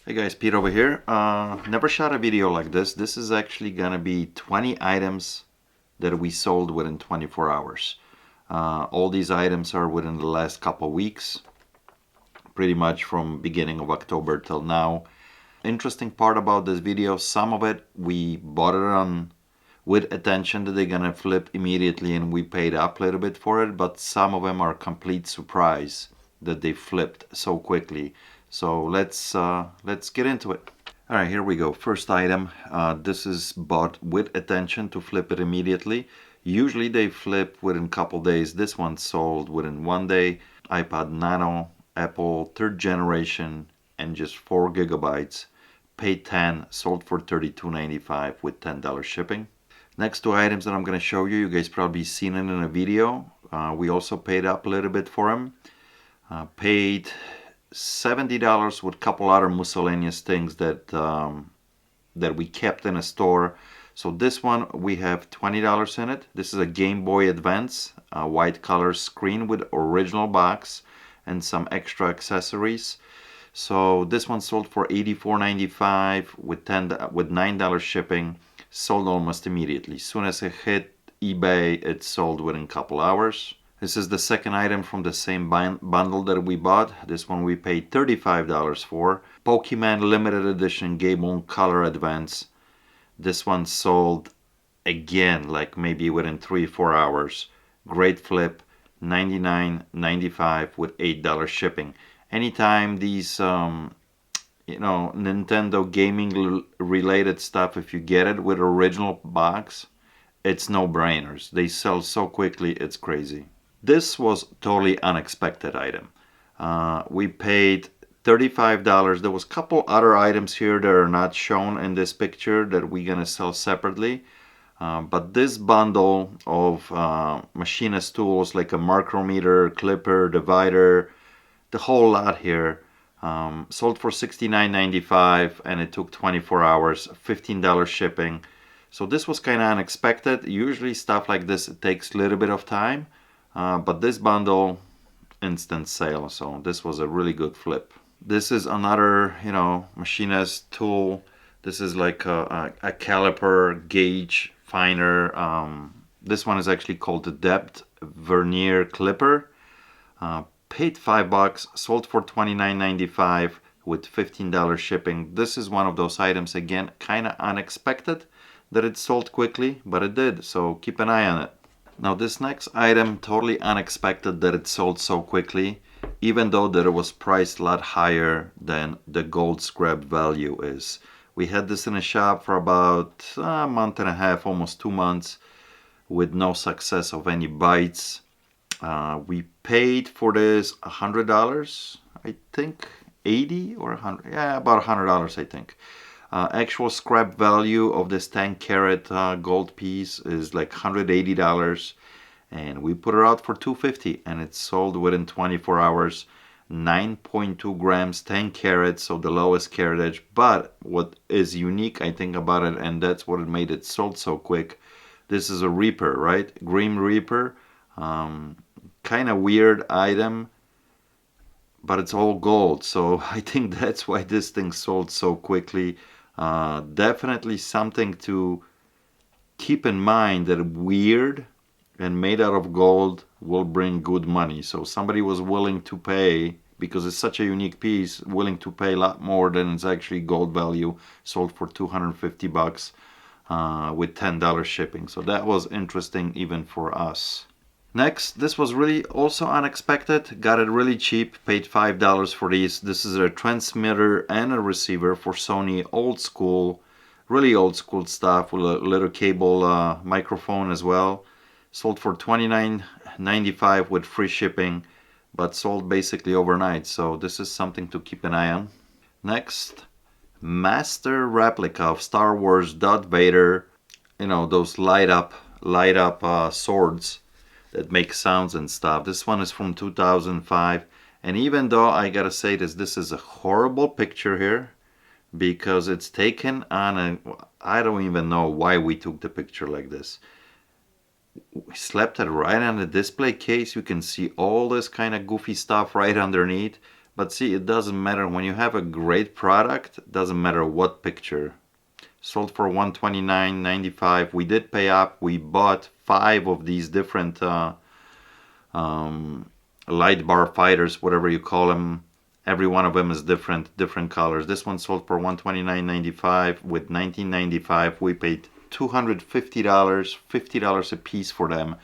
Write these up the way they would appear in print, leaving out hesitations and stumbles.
Hey guys, Pete over here. Never shot a video like this. This is actually gonna be 20 items that we sold within 24 hours. All these items are within the last couple weeks, pretty much from beginning of October till now. Interesting part about this video, some of it we bought it on with attention that they're gonna flip immediately and we paid up a little bit for it, but some of them are complete surprise that they flipped so quickly. So let's get into it. All right, here we go. First item. This is bought with attention to flip it immediately. Usually they flip within a couple days. This one sold within 1 day. iPad Nano, Apple 3rd generation, and just 4 gigabytes. Paid 10, sold for $32.95 with $10 shipping. Next two items that I'm going to show you, you guys probably seen it in a video. We also paid up a little bit for them. Paid $70 with a couple other miscellaneous things that that we kept in a store. So this one we have $20 in it. This is a Game Boy Advance, white color screen with original box and some extra accessories. So this one sold for $84.95 with $9 shipping. Sold almost immediately. As soon as it hit eBay, it sold within a couple hours. This is the second item from the same bundle that we bought. This one we paid $35 for. Pokemon Limited Edition Game Boy Color Advance. This one sold again, like maybe within 3-4 hours. Great flip, $99.95 with $8 shipping. Anytime these Nintendo gaming related stuff, if you get it with original box, it's no-brainers. They sell so quickly, it's crazy. This was totally unexpected item. We paid $35. There was a couple other items here that are not shown in this picture that we're gonna sell separately. But this bundle of machinist tools like a micrometer, clipper, divider, the whole lot here, sold for $69.95 and it took 24 hours, $15 shipping. So this was kind of unexpected. Usually stuff like this, it takes a little bit of time, but this bundle, instant sale. So this was a really good flip. This is another, machinist tool. This is like a caliper gauge finer. This one is actually called the Depth Vernier Clipper. Paid $5, sold for $29.95 with $15 shipping. This is one of those items, again, kind of unexpected that it sold quickly, but it did, so keep an eye on it. Now this next item, totally unexpected that it sold so quickly, even though that it was priced a lot higher than the gold scrap value is. We had this in a shop for about a month and a half, almost 2 months, with no success of any bites. We paid for this $100, I think, 80 or 100, yeah, about $100, I think. Actual scrap value of this 10 karat gold piece is like $180, and we put it out for $250, and it sold within 24 hours. 9.2 grams, 10 carats, so the lowest caratage. But what is unique, I think, about it, and that's what it made it sold so quick, this is a Reaper, right? Grim Reaper. Kind of weird item, but it's all gold, so I think that's why this thing sold so quickly. Definitely something to keep in mind, that weird and made out of gold will bring good money. So somebody was willing to pay, because it's such a unique piece, willing to pay a lot more than it's actually gold value. Sold for $250 with $10 shipping. So that was interesting even for us. Next, this was really also unexpected. Got it really cheap, paid $5 for these. This is a transmitter and a receiver for Sony, old school, really old school stuff, with a little cable microphone as well. Sold for $29.95 with free shipping, but sold basically overnight. So this is something to keep an eye on. Next, master replica of Star Wars Darth Vader. Those light up swords that make sounds and stuff. This one is from 2005, and even though I gotta say this is a horrible picture here, because it's taken on a, I don't even know why we took the picture like this. We slapped it right on the display case. You can see all this kind of goofy stuff right underneath, But see, it doesn't matter when you have a great product, it doesn't matter what picture. Sold for $129.95. We did pay up. We bought 5 of these different um, light bar fighters, whatever you call them. Every one of them is different colors. This one sold for $129.95. With $19.95, we paid $250, $50 a piece for them.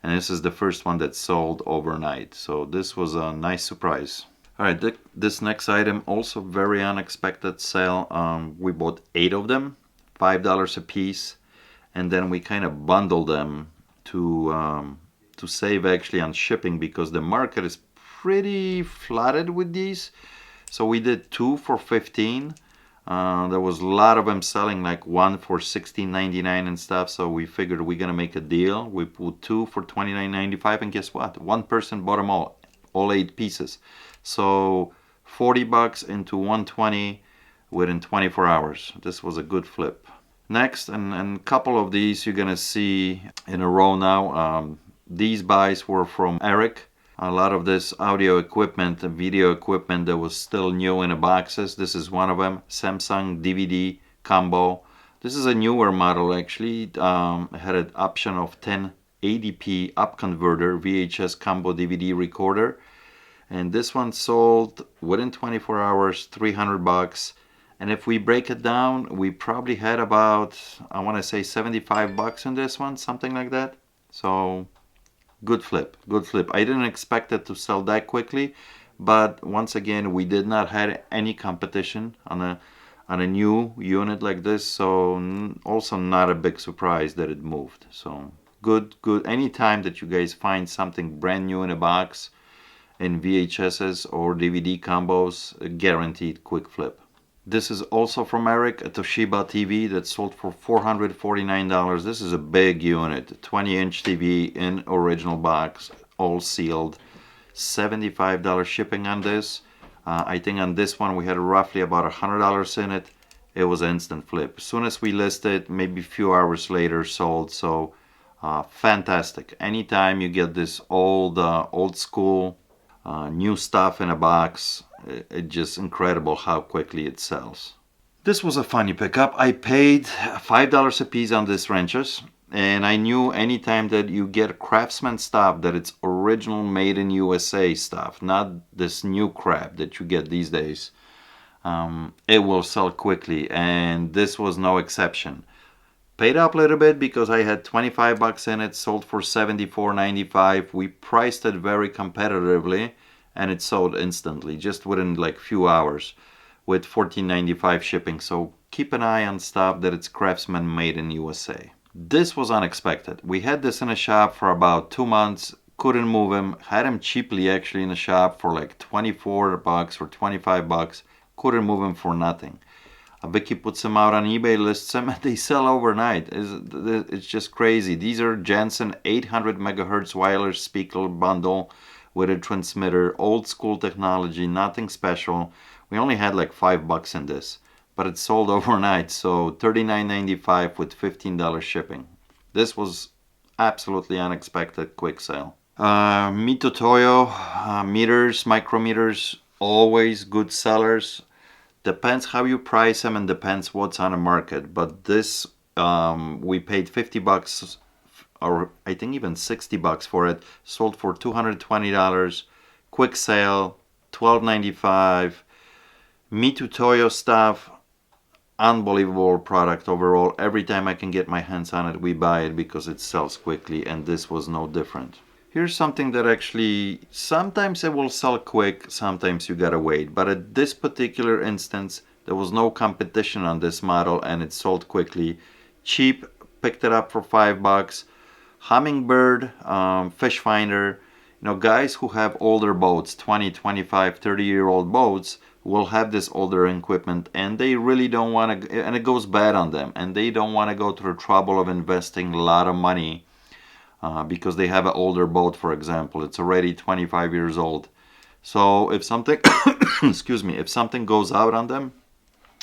And this is the first one that sold overnight. So this was a nice surprise. All right, this next item also very unexpected sale. We bought 8 of them, $5 a piece, and then we kind of bundled them to save actually on shipping because the market is pretty flooded with these. So we did 2 for 15. There was a lot of them selling, like 1 for $16.99 and stuff. So we figured we're gonna make a deal. We put 2 for $29.95, and guess what? One person bought them all 8 pieces. So $40 into $120 within 24 hours. This was a good flip. Next, and a couple of these you're gonna see in a row now. These buys were from Eric. A lot of this audio equipment and video equipment that was still new in the boxes. This is one of them, Samsung DVD combo. This is a newer model actually. It had an option of 1080p up converter VHS combo DVD recorder. And this one sold within 24 hours, $300. And if we break it down, we probably had about, I want to say $75 in this one, something like that. So good flip, good flip. I didn't expect it to sell that quickly, but once again, we did not have any competition on a new unit like this. So also not a big surprise that it moved. So good. Anytime that you guys find something brand new in a box, in VHSs or DVD combos, guaranteed quick flip. This is also from Eric, a Toshiba TV that sold for $449. This is a big unit, 20-inch TV in original box, all sealed. $75 shipping on this. I think on this one we had roughly about $100 in it. It was an instant flip. As soon as we listed, maybe a few hours later sold. So fantastic. Anytime you get this old school new stuff in a box, it's just incredible how quickly it sells. This was a funny pickup. I paid $5 a piece on these wrenches, and I knew anytime that you get Craftsman stuff that it's original made in USA stuff, not this new crap that you get these days, it will sell quickly, and this was no exception. Paid up a little bit because I had $25 in it, sold for $74.95. We priced it very competitively, and it sold instantly, just within like few hours, with $14.95 shipping. So keep an eye on stuff that it's Craftsman made in USA. This was unexpected. We had this in a shop for about 2 months, couldn't move him, had him cheaply actually in the shop for like $24 or $25, couldn't move him for nothing. Vicky puts them out on eBay, lists them, and they sell overnight. It's just crazy. These are Jensen 800 megahertz wireless speaker bundle with a transmitter, old school technology, nothing special. We only had like $5 in this, but it sold overnight, so $39.95 with $15 shipping. This was absolutely unexpected quick sale. Mito Toyo meters, micrometers, always good sellers. Depends how you price them and depends what's on the market. But this, we paid $50 or I think even $60 for it. Sold for $220. Quick sale, $12.95. Mito Toyo stuff, unbelievable product overall. Every time I can get my hands on it, we buy it because it sells quickly, and this was no different. Here's something that actually, sometimes it will sell quick, sometimes you gotta wait. But at this particular instance, there was no competition on this model and it sold quickly. Cheap, picked it up for $5. Humminbird, fish finder. You know, guys who have older boats, 20, 25, 30-year-old boats, will have this older equipment and they really don't want to, and it goes bad on them, and they don't want to go to the trouble of investing a lot of money because they have an older boat, for example. It's already 25 years old. So if something, excuse me, if something goes out on them,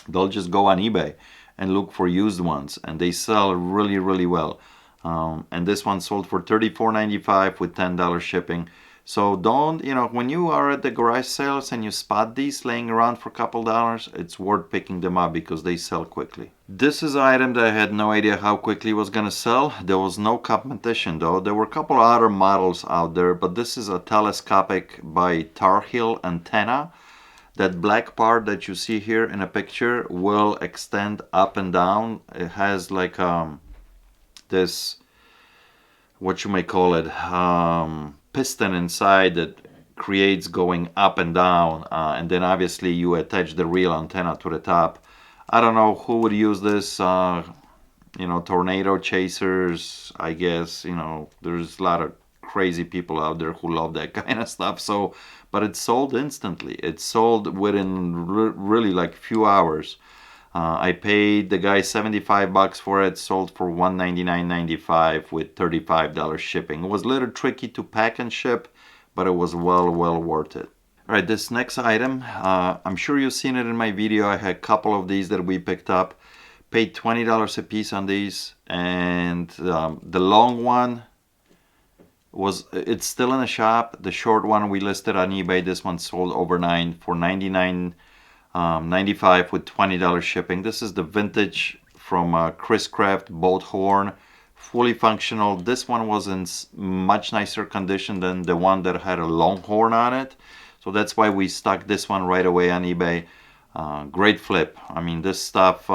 they'll just go on eBay and look for used ones, and they sell really, really well. And this one sold for $34.95 with $10 shipping. So don't, when you are at the garage sales and you spot these laying around for a couple dollars, it's worth picking them up because they sell quickly. This is an item that I had no idea how quickly it was gonna sell. There was no competition though. There were a couple other models out there, but this is a telescopic by Tar Heel antenna. That black part that you see here in a picture will extend up and down. It has like this, what you may call it, piston inside that creates going up and down, and then obviously you attach the real antenna to the top. I don't know who would use this, tornado chasers, I guess. There's a lot of crazy people out there who love that kind of stuff. So, but it's sold instantly. It's sold within really like few hours. I paid the guy $75 for it, sold for $199.95 with $35 shipping. It was a little tricky to pack and ship, but it was well worth it. All right, this next item, I'm sure you've seen it in my video. I had a couple of these that we picked up. Paid $20 a piece on these, and the long one it's still in the shop. The short one we listed on eBay. This one sold overnight for $99.95 with $20 shipping. This is the vintage from Chris Craft boat horn, fully functional. This one was in much nicer condition than the one that had a long horn on it, so that's why we stuck this one right away on eBay. Great flip. I mean, this stuff,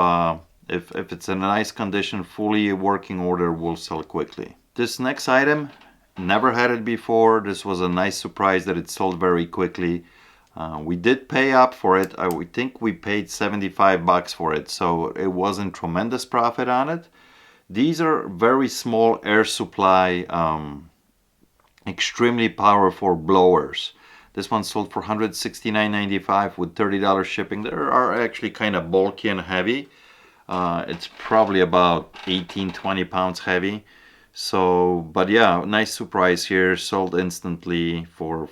if it's in a nice condition, fully working order, will sell quickly. This next item, never had it before. This was a nice surprise that it sold very quickly. We did pay up for it. I think we paid $75 for it, so it wasn't tremendous profit on it. These are very small air supply, extremely powerful blowers. This one sold for $169.95 with $30 shipping. They are actually kind of bulky and heavy. It's probably about 18-20 pounds heavy. So, but yeah, nice surprise here. Sold instantly for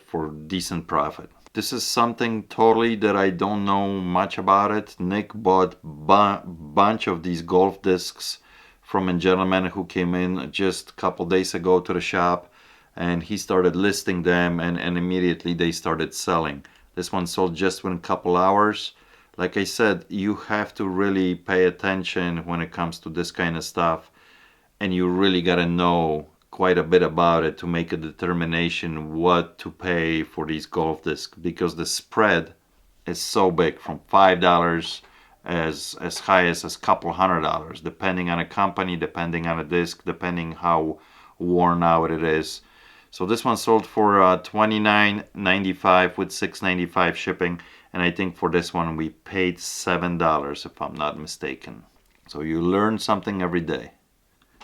decent profit. This is something totally that I don't know much about it. Nick bought bunch of these golf discs from a gentleman who came in just a couple days ago to the shop, and he started listing them, and immediately they started selling. This one sold just within a couple hours. Like I said, you have to really pay attention when it comes to this kind of stuff, and you really got to know quite a bit about it to make a determination what to pay for these golf discs, because the spread is so big, from $5 as high as a couple $100, depending on a company, depending on a disc, depending how worn out it is. So this one sold for $29.95 with $6.95 shipping, and I think for this one we paid $7 if I'm not mistaken. So you learn something every day.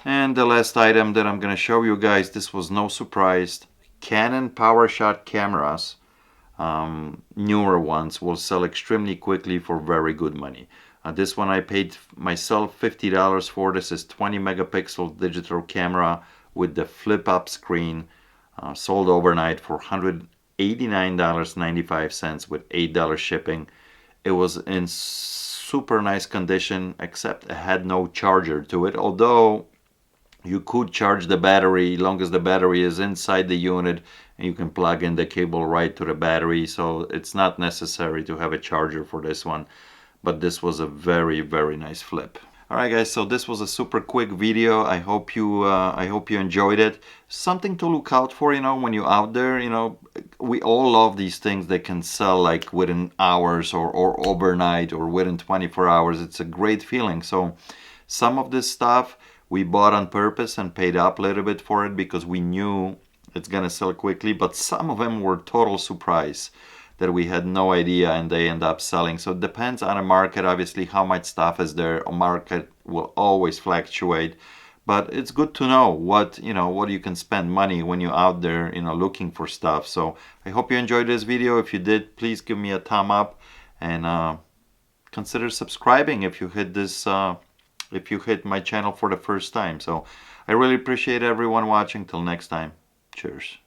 And the last item that I'm gonna show you guys, this was no surprise. Canon PowerShot cameras, newer ones, will sell extremely quickly for very good money. This one I paid myself $50 for. This is 20 megapixel digital camera with the flip up screen, sold overnight for $189.95 with $8 shipping. It was in super nice condition, except it had no charger to it, although you could charge the battery long as the battery is inside the unit, and you can plug in the cable right to the battery, so it's not necessary to have a charger for this one. But this was a very nice flip. Alright guys, so this was a super quick video. I hope you enjoyed it. Something to look out for, when you're out there. We all love these things that can sell like within hours or overnight or within 24 hours. It's a great feeling. So some of this stuff we bought on purpose and paid up a little bit for it because we knew it's gonna sell quickly, but some of them were total surprise that we had no idea and they end up selling. So it depends on a market, obviously, how much stuff is there. A market will always fluctuate, but it's good to know what you can spend money when you're out there looking for stuff. So I hope you enjoyed this video. If you did, please give me a thumb up, and consider subscribing if you hit this if you hit my channel for the first time. So I really appreciate everyone watching. Till next time, cheers.